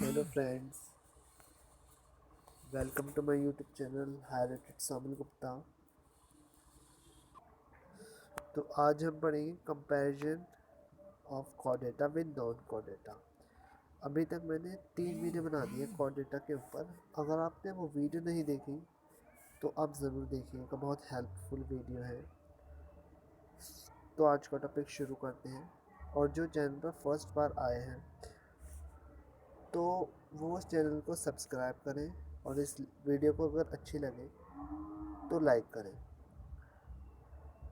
Hello friends, welcome to my YouTube channel highlighted Samil Gupta. तो आज हम पढ़ेंगे comparison of Chordata with non Chordata. अभी तक मैंने 3 वीडियो बना दी है कॉर्डेटा के ऊपर। अगर आपने वो वीडियो नहीं देखी तो आप ज़रूर देखिएगा, बहुत हेल्पफुल वीडियो है। तो आज का टॉपिक शुरू करते हैं। और जो चैनल पर फर्स्ट बार आए हैं तो वो उस चैनल को सब्सक्राइब करें, और इस वीडियो को अगर अच्छी लगे तो लाइक करें।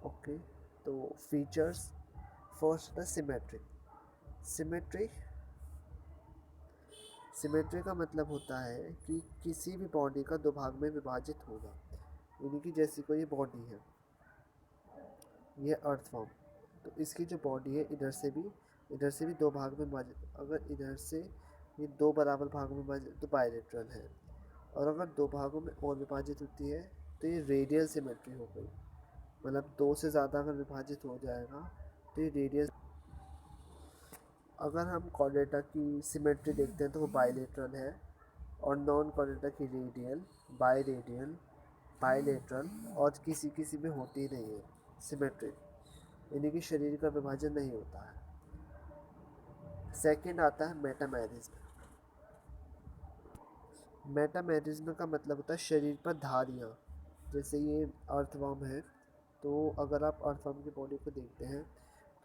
ओके, तो फीचर्स फर्स्ट है सिमेट्री। सिमेट्री सिमेट्री का मतलब होता है कि किसी भी बॉडी का दो भाग में विभाजित होगा। यानी कि जैसी कोई बॉडी है, ये अर्थ फॉर्म, तो इसकी जो बॉडी है इधर से भी दो भाग में विभाजित। अगर इधर से ये दो बराबर भागों में विभाजित तो बायलेटरल है, और अगर दो भागों में और विभाजित होती है तो ये रेडियल सिमेट्री हो गई। मतलब दो से ज़्यादा अगर विभाजित हो जाएगा तो ये रेडियल। अगर हम कॉर्डेटा की सिमेट्री देखते हैं तो वो बाइलेटरल है, और नॉन कॉर्डेटा की रेडियल, बाइरेडियल, बाइलेटरल, और किसी किसी में होती नहीं है सिमेट्री, यानी कि शरीर का विभाजन नहीं होता है। सेकंड आता है मेटामेरिज्म। मेटामेरिज्म का मतलब होता है शरीर पर धारियाँ। जैसे ये अर्थवर्म है, तो अगर आप अर्थवर्म की बॉडी को देखते हैं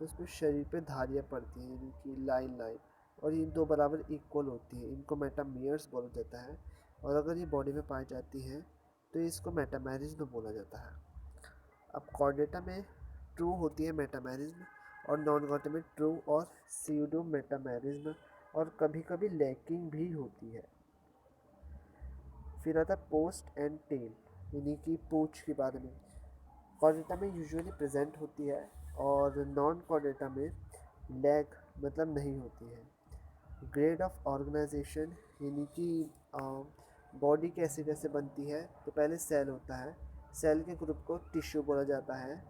तो उसमें शरीर पे धारियाँ पड़ती हैं, यानी कि लाइन लाइन, और ये दो बराबर इक्वल होती है। इनको मेटामियर्स बोला जाता है, और अगर ये बॉडी में पाई जाती है तो इसको मेटामेरिज्म बोला जाता है। अब कॉर्डेटा में ट्रू होती है मेटामेरिज्म, और नॉन कॉर्डेटा में ट्रू और सीडो मेटामेरिज्म, और कभी कभी लैकिंग भी होती है। फिर आता है पोस्ट एंड टेल, यानी कि पूंछ के बारे में। कॉर्डेटा में यूजुअली प्रेजेंट होती है, और नॉन कॉर्डेटा में लैग मतलब नहीं होती है। ग्रेड ऑफ ऑर्गेनाइजेशन, यानी कि बॉडी कैसे कैसे बनती है। तो पहले सेल होता है, सेल के ग्रुप को टिश्यू बोला जाता है।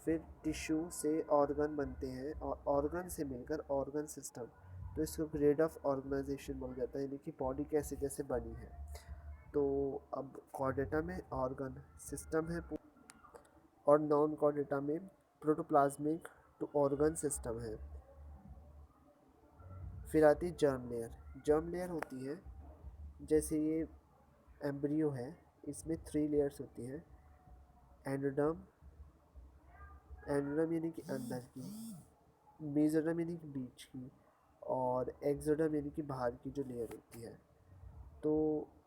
फिर टिश्यू से ऑर्गन बनते हैं, और ऑर्गन से मिलकर ऑर्गन सिस्टम, तो इसको ग्रेड ऑफ ऑर्गेनाइजेशन बोला जाता है, यानी कि बॉडी कैसे कैसे बनी है। तो अब कॉर्डेटा में ऑर्गन सिस्टम है, और नॉन कॉर्डेटा में प्रोटोप्लाज्मिक टू ऑर्गन सिस्टम है। फिर आती है जर्म लेयर। जर्म लेयर होती है, जैसे ये एम्ब्रियो है, इसमें 3 लेयर्स होती हैं। एंडोडर्म, एंडोडर्म यानी कि अंदर की, मेसोडर्म यानी कि बीच की, और एक्सोडर्म यानी कि बाहर की जो लेयर होती है। तो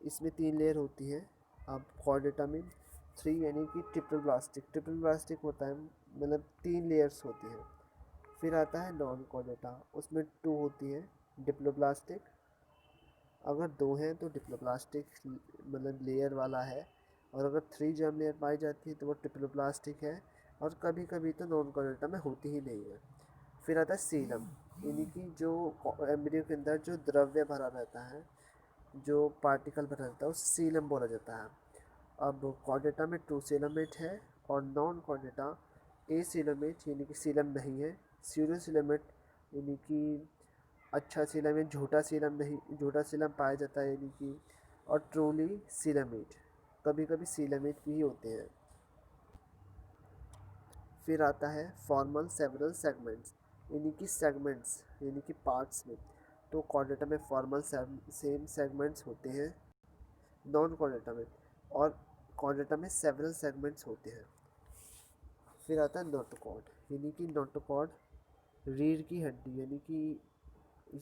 इसमें 3 लेयर होती हैं। अब कॉर्डेटा में 3 यानी कि ट्रिपल प्लास्टिक होता है, मतलब 3 लेयर्स होती हैं। फिर आता है नॉन कॉर्डेटा, उसमें 2 होती है डिप्लोप्लास्टिक। अगर 2 हैं तो डिप्लोप्लास्टिक मतलब लेयर वाला है, और अगर 3 जर्म लेयर पाई जाती है तो वो ट्रिप्लोप्लास्टिक है, और कभी कभी तो नॉन कॉर्डेटा में होती ही नहीं है। फिर आता है सीलम, यानी कि जो एम्ब्रियो के अंदर जो द्रव्य भरा रहता है, जो पार्टिकल भरा रहता है, उस सीलम बोला जाता है। अब कॉर्डेटा में 2 सीलमेट है, और नॉन कॉर्डेटा ए सीलमेट यानी कि सीलम नहीं है, सीरो सीलमेट यानी कि अच्छा सीलम है, झूठा सीलम नहीं, झूठा सीलम पाया जाता है, यानी कि, और ट्रूली सीलमेट, कभी कभी सीलमेट भी होते हैं। फिर आता है फॉर्मल सेवरल सेगमेंट्स, यानी कि सेगमेंट्स यानी कि पार्ट्स में। तो कॉर्डेटा में फॉर्मल सेम सेगमेंट्स होते हैं नॉन कॉर्डेटा में, और कॉर्डेटा में सेवरल सेगमेंट्स होते हैं। फिर आता है नोटोकॉर्ड, यानी कि नोटोकॉर्ड रीढ़ की हड्डी, यानी कि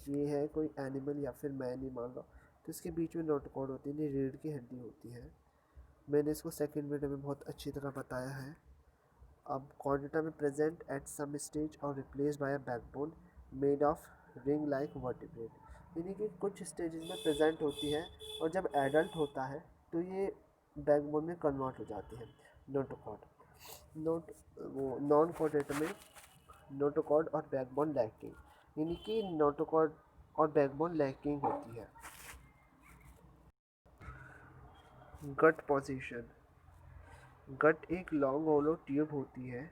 ये है कोई एनिमल या फिर मैन ही मान लो, तो इसके बीच में नोटोकॉर्ड होती है, रीढ़ की हड्डी होती है। मैंने इसको सेकंड वीडियो में बहुत अच्छी तरह बताया है। अब कॉर्डेटा में प्रेजेंट एट सम स्टेज और replace by a backbone made of ring like vertebrate, यानी कि कुछ स्टेजेस में प्रेजेंट होती है, और जब एडल्ट होता है तो ये बैकबोन में कन्वर्ट हो जाती है नोटोकॉर्ड। नोट वो नॉन कॉर्डेटा में नोटोकॉर्ड और बैकबोन लैकिंग, यानी कि नोटोकॉर्ड और बैकबोन लैकिंग होती है। गट पोजीशन। गट एक लॉन्ग होलो ट्यूब होती है,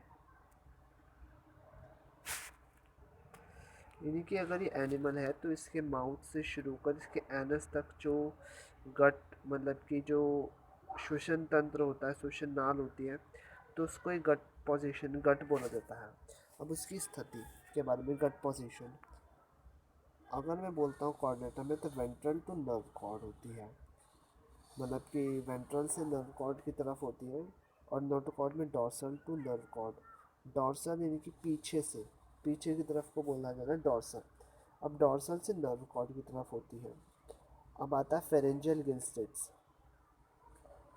यानी कि अगर ये एनिमल है तो इसके माउथ से शुरू कर इसके एनस तक जो गट मतलब कि जो श्वसन तंत्र होता है, श्वसन नाल होती है, तो उसको एक गट पोजीशन गट बोला जाता है। अब उसकी स्थिति के बारे में, गट पोजीशन, अगर मैं बोलता हूँ कॉर्डेटा में, तो वेंट्रल टू नर्व कॉर्ड होती है, मतलब कि वेंट्रल से नर्व कॉर्ड की तरफ होती है। और नोटोकॉर्ड में dorsal to nerve cord, dorsal यानी कि पीछे की तरफ को बोला जाता है डॉर्सल। अब डॉर्सल से नर्व कॉर्ड की तरफ होती है। अब आता है फेरेंजियल गिल्स्टिड्स,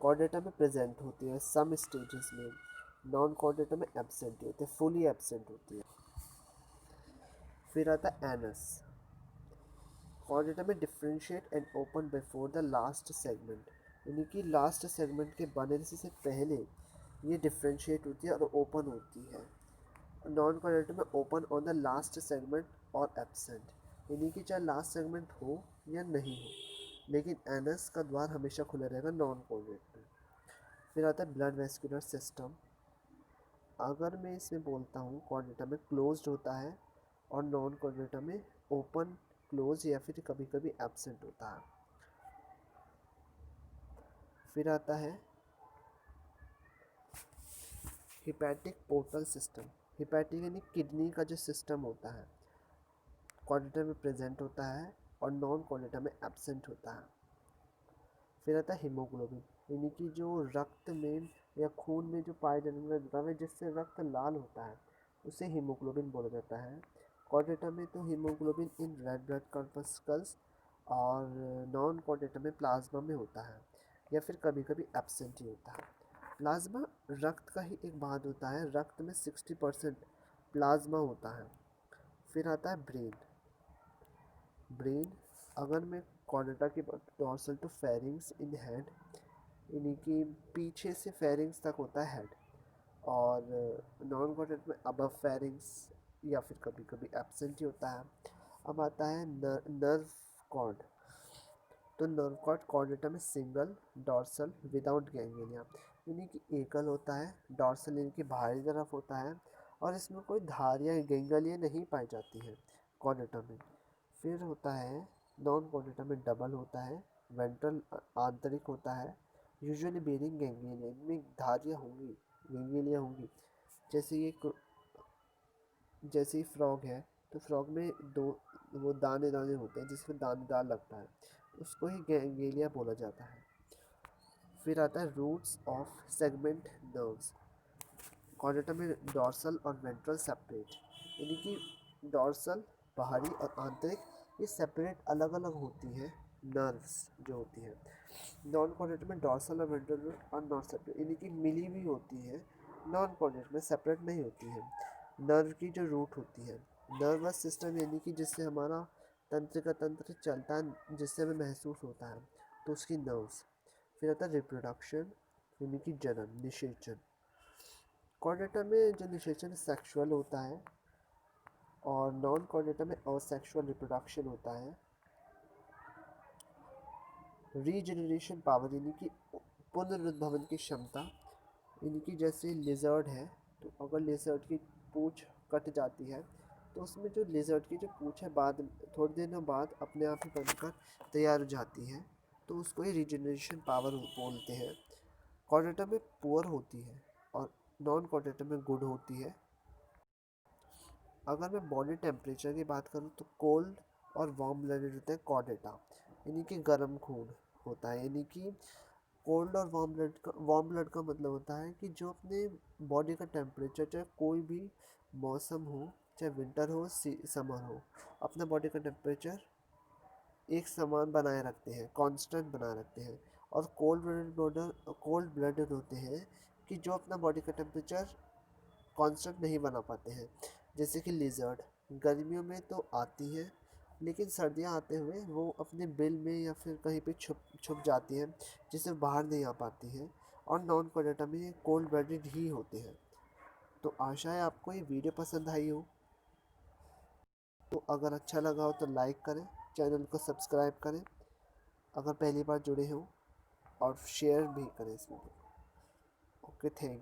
कॉर्डेटा में प्रेजेंट होती है सम स्टेजेस में, नॉन कॉर्डेटा में एब्सेंट होती है, फुली एब्सेंट होती है। फिर आता है एनस, कॉर्डेटा में differentiate and open before the last segment, यानी कि लास्ट सेगमेंट के बनने से पहले ये डिफ्रेंशिएट होती है और ओपन होती है। नॉन कॉर्डेटा में open on the last segment और एब्सेंट, यानी कि चाहे लास्ट सेगमेंट हो या नहीं हो, लेकिन एनस का द्वार हमेशा खुला रहेगा नॉन कॉर्डेट में। फिर आता है ब्लड वेस्कुलर सिस्टम, अगर मैं इसमें बोलता हूँ कॉर्डेटा में क्लोज्ड होता है और नॉन कॉर्डेटा में ओपन, क्लोज या फिर कभी कभी एब्सेंट होता है। फिर आता है हिपैटिक पोर्टल सिस्टम, हिपैटिक यानी किडनी का जो सिस्टम होता है, कॉर्डेटा में प्रेजेंट होता है और नॉन कॉर्डेटा में एब्सेंट होता है। फिर आता है हीमोग्लोबिन, यानी कि जो रक्त में या खून में जो पाए जाने वाला द्रव है जिससे रक्त लाल होता है, उसे हीमोग्लोबिन बोला जाता है। कॉर्डेटा में तो हीमोग्लोबिन इन रेड ब्लड कॉर्पस्कल्स और नॉन कॉर्डेटा में प्लाज्मा में होता है, या फिर कभी कभी एब्सेंट ही होता है। प्लाज्मा रक्त का ही एक भाग होता है, रक्त में 60% प्लाज्मा होता है। फिर आता है ब्रेन, ब्रेन अगर मैं कॉर्डेटा की dorsal to pharynx in head, यानी कि पीछे से फेरिंग्स तक होता है हेड, और नॉन कॉर्डेट में अबव फेरिंग्स या फिर कभी कभी एब्सेंट ही होता है। अब आता है नर्व कॉर्ड, तो नर्व कॉर्ड कॉर्डेटा में सिंगल डॉर्सल विदाउट गैंग्लिया, यानी कि एकल होता है, डॉर्सल यानी कि बाहरी तरफ होता है, और इसमें कोई धार या गैंग्लिया नहीं पाई जाती है कॉर्डेटा में। फिर होता है नॉन कॉर्डेटा में डबल होता है, वेंट्रल आंतरिक होता है, यूजुअली बेरिंग गैंग्लिया, इनमें धारियाँ होंगी, गैंग्लिया होंगी। जैसे ये जैसे ही फ्रॉग है, तो फ्रॉग में दो वो दाने दाने होते हैं जिसमें दानेदार लगता है, उसको ही गैंग्लिया बोला जाता है। फिर आता है roots of segment nerves, Chordata में डॉर्सल और वेंट्रल सेपरेट, यानी कि डॉर्सल बाहरी और आंतरिक ये सेपरेट अलग अलग होती हैं नर्व्स जो होती हैं। नॉन कॉर्डेट में डॉर्सल और वेंट्रल रूट और नॉट सेपरेट, यानी कि मिली हुई होती है, नॉन कॉर्डेट में सेपरेट नहीं होती है। नर्व की जो रूट होती है, नर्वस सिस्टम यानी कि जिससे हमारा तंत्र का तंत्र चलता है, जिससे हमें महसूस होता है, तो उसकी नर्व्स। फिर आता है रिप्रोडक्शन, यानी कि जनन, निषेचन, कॉर्डेटा में जो निषेचन सेक्सुअल होता है और नॉन कॉर्डेटा में असेक्सुअल रिप्रोडक्शन होता है। रीजनरेशन पावर यानी कि पुनरुद्भवन की क्षमता, यानी कि जैसे लिजर्ड है, तो अगर लिजर्ड की पूँछ कट जाती है तो उसमें जो लिजर्ड की जो पूँछ है बाद थोड़ी दिनों बाद अपने आप ही बनकर तैयार हो जाती है, तो उसको ही रीजनरेशन पावर बोलते हैं। कॉर्डेटा में पुअर होती है और नॉन कॉर्डेटा में गुड होती है। अगर मैं बॉडी टेम्परेचर की बात करूँ तो कोल्ड और वार्म ब्लडेड होते हैं कॉर्डेटा, यानी कि गर्म खून होता है, यानी कि कोल्ड और वार्म ब्लड का मतलब होता है कि जो अपने बॉडी का टेम्परेचर, चाहे कोई भी मौसम हो, चाहे विंटर हो समर हो, अपना बॉडी का टेम्परेचर एक समान बनाए रखते हैं, कांस्टेंट बनाए रखते हैं। और कोल्ड ब्लडेड होते हैं कि जो अपना बॉडी का टेम्परेचर कांस्टेंट नहीं बना पाते हैं, जैसे कि लिजर्ड गर्मियों में तो आती है, लेकिन सर्दियाँ आते हुए वो अपने बिल में या फिर कहीं पे छुप छुप जाती हैं, जिससे बाहर नहीं आ पाती हैं। और नॉन प्रेडेटर में ये कोल्ड ब्लडेड ही होते हैं। तो आशा है आपको ये वीडियो पसंद आई हो, तो अगर अच्छा लगा हो तो लाइक करें, चैनल को सब्सक्राइब करें अगर पहली बार जुड़े हों, और शेयर भी करें इस वीडियो को। Okay, thank you.